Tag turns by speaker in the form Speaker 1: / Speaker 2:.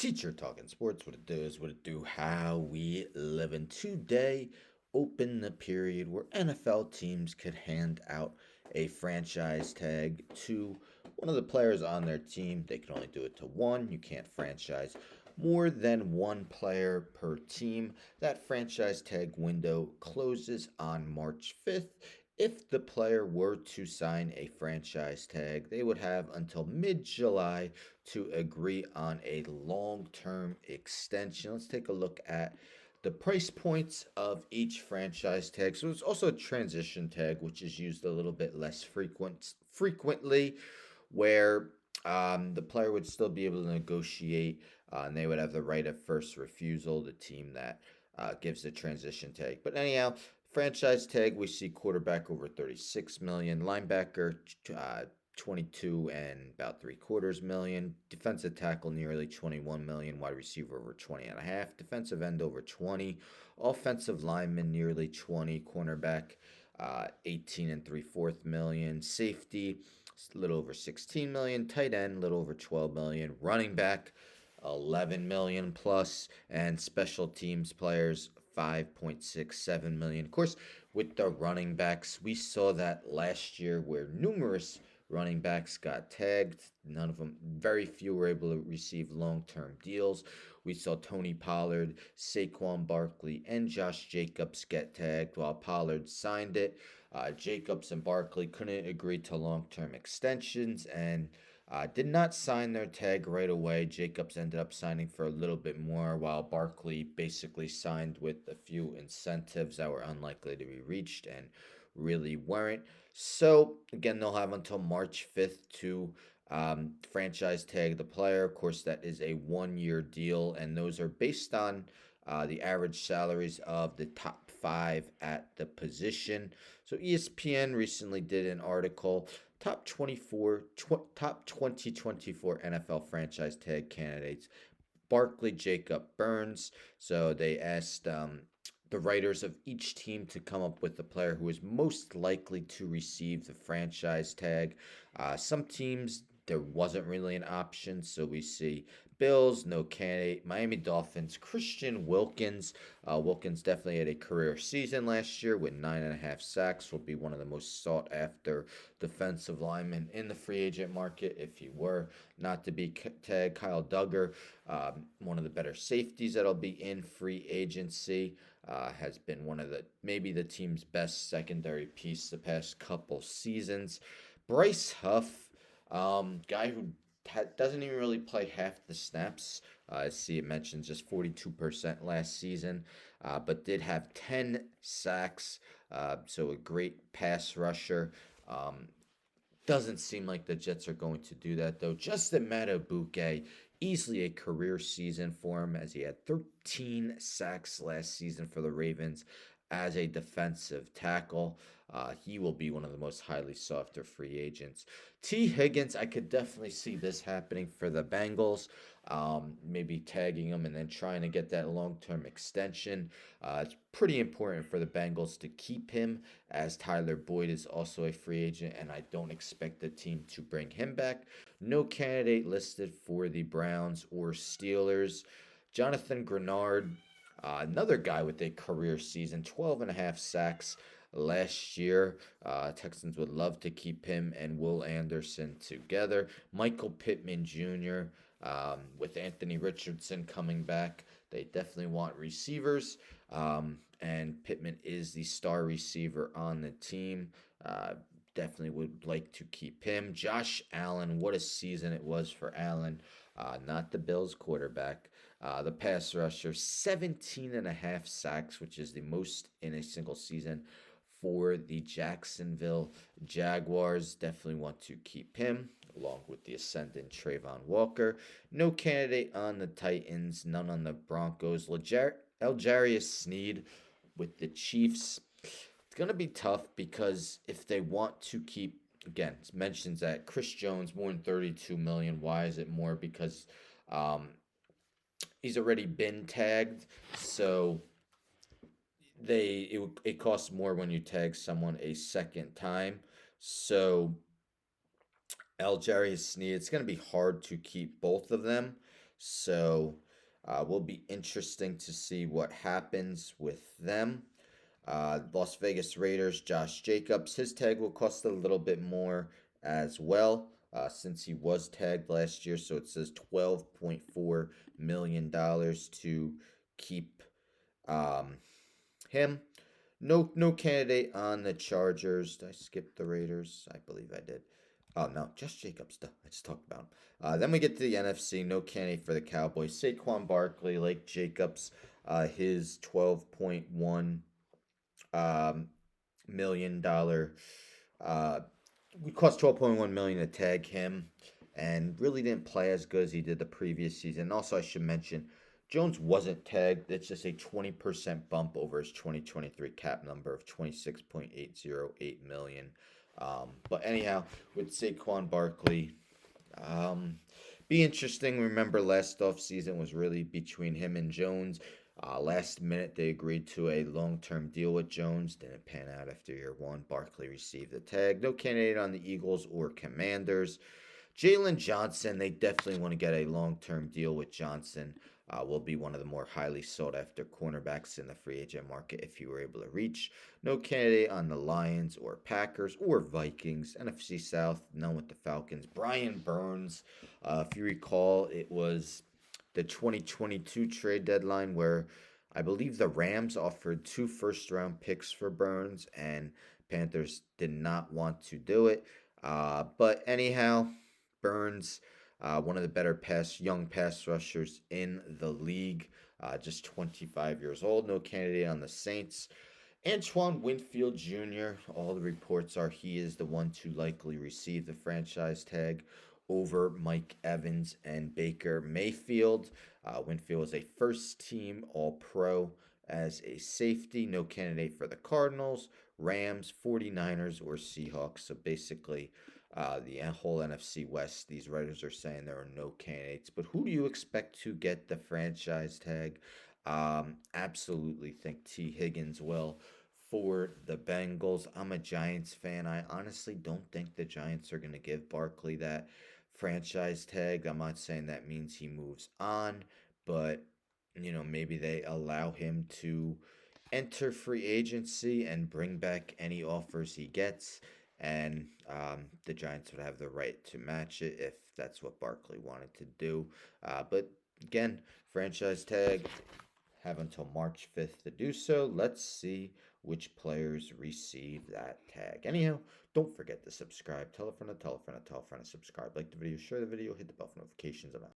Speaker 1: Teacher talking sports, what it does, what it do, how we live in today. Open the period where NFL teams could hand out a franchise tag to one of the players on their team. They can only do it to one. You can't franchise more than one player per team. That franchise tag window closes on March 5th. If the player were to sign a franchise tag, they would have until mid July to agree on a long term extension. Let's take a look at the price points of each franchise tag. So it's also a transition tag, which is used a little bit less frequently, where the player would still be able to negotiate, and they would have the right of first refusal. The team that gives the transition tag. But anyhow, franchise tag, we see quarterback over 36 million, linebacker 22 and about 3/4 million, defensive tackle nearly 21 million, wide receiver over 20 and a half, defensive end over 20, offensive lineman nearly 20, cornerback 18 and 3/4 million, safety a little over 16 million, tight end little over 12 million, running back 11 million plus, and special teams players 5.67 million. Of course, with the running backs, we saw that last year where numerous running backs got tagged. None of them, very few were able to receive long term deals. We saw Tony Pollard, Saquon Barkley, and Josh Jacobs get tagged while Pollard signed it. Jacobs and Barkley couldn't agree to long term extensions and did not sign their tag right away. Jacobs ended up signing for a little bit more, while Barkley basically signed with a few incentives that were unlikely to be reached and really weren't. So, again, they'll have until March 5th to franchise tag the player. Of course, that is a 1 year deal, and those are based on the average salaries of the top five at the position. So, ESPN recently did an article top 2024 NFL franchise tag candidates. Barkley, Jacob, Burns. So they asked the writers of each team to come up with the player who is most likely to receive the franchise tag. Some teams there wasn't really an option, so we see Bills, no candidate. Miami Dolphins, Christian Wilkins. Wilkins definitely had a career season last year with 9.5 sacks. Will be one of the most sought after defensive linemen in the free agent market if he were not to be tagged. Kyle Duggar, one of the better safeties that'll be in free agency. Has been one of the maybe the team's best secondary piece the past couple seasons. Bryce Huff, guy who doesn't even really play half the snaps. I see it mentions just 42% last season, but did have 10 sacks, so a great pass rusher. Doesn't seem like the Jets are going to do that, though. Justin Madubuike, easily a career season for him as he had 13 sacks last season for the Ravens as a defensive tackle. He will be one of the most highly sought after free agents. T. Higgins, I could definitely see this happening for the Bengals. Maybe tagging him and then trying to get that long term extension. It's pretty important for the Bengals to keep him, as Tyler Boyd is also a free agent, and I don't expect the team to bring him back. No candidate listed for the Browns or Steelers. Jonathan Grenard, another guy with a career season, 12.5 sacks last year. Texans would love to keep him and Will Anderson together. Michael Pittman Jr., with Anthony Richardson coming back, they definitely want receivers. And Pittman is the star receiver on the team. Definitely would like to keep him. Josh Allen, what a season it was for Allen. Not the Bills quarterback. The pass rusher, 17.5 sacks, which is the most in a single season for the Jacksonville Jaguars. Definitely want to keep him, along with the ascendant Trayvon Walker. No candidate on the Titans, none on the Broncos. Algarius Sneed with the Chiefs. It's going to be tough because if they want to keep, again, it mentions that Chris Jones more than 32 million. Why is it more? Because um, he's already been tagged, so it costs more when you tag someone a second time. So Algerius Sneed, it's going to be hard to keep both of them. So will be interesting to see what happens with them. Las Vegas Raiders, Josh Jacobs, his tag will cost a little bit more as well, since he was tagged last year. So it says $12.4 million to keep um, him. No candidate on the Chargers. Did I skip the Raiders? I believe I did. Oh no, just Jacobs. Duh. I just talked about him. Then we get to the NFC. No candidate for the Cowboys. Saquon Barkley, like Jacobs, his 12.1 um, $1 million. We cost 12.1 million to tag him, and really didn't play as good as he did the previous season. Also, I should mention Jones wasn't tagged. It's just a 20% bump over his 2023 cap number of 26.808 million. But anyhow, with Saquon Barkley, um, be interesting. Remember, last offseason was really between him and Jones. Last minute, they agreed to a long term deal with Jones. Didn't pan out after year one. Barkley received the tag. No candidate on the Eagles or Commanders. Jalen Johnson, they definitely want to get a long term deal with Johnson. Will be one of the more highly sought after cornerbacks in the free agent market if you were able to reach. No candidate on the Lions or Packers or Vikings. NFC South, none with the Falcons. Brian Burns, if you recall, it was the 2022 trade deadline where I believe the Rams offered 2 first round picks for Burns and Panthers did not want to do it. But anyhow, Burns, one of the better young pass rushers in the league, just 25 years old, no candidate on the Saints. Antoine Winfield Jr., all the reports are he is the one to likely receive the franchise tag over Mike Evans and Baker Mayfield. Winfield was a first team All Pro as a safety, no candidate for the Cardinals, Rams, 49ers, or Seahawks. So basically, the whole NFC West, these writers are saying there are no candidates. But who do you expect to get the franchise tag? Absolutely think T. Higgins will for the Bengals. I'm a Giants fan. I honestly don't think the Giants are going to give Barkley that franchise tag. I'm not saying that means he moves on, but maybe they allow him to enter free agency and bring back any offers he gets, and the Giants would have the right to match it if that's what Barkley wanted to do. But again, franchise tag, have until March 5th to do so. Let's see which players receive that tag. Anyhow, don't forget to subscribe. Tell a friend to tell a friend to tell a friend to subscribe. Like the video, share the video, hit the bell for notifications. I'm out.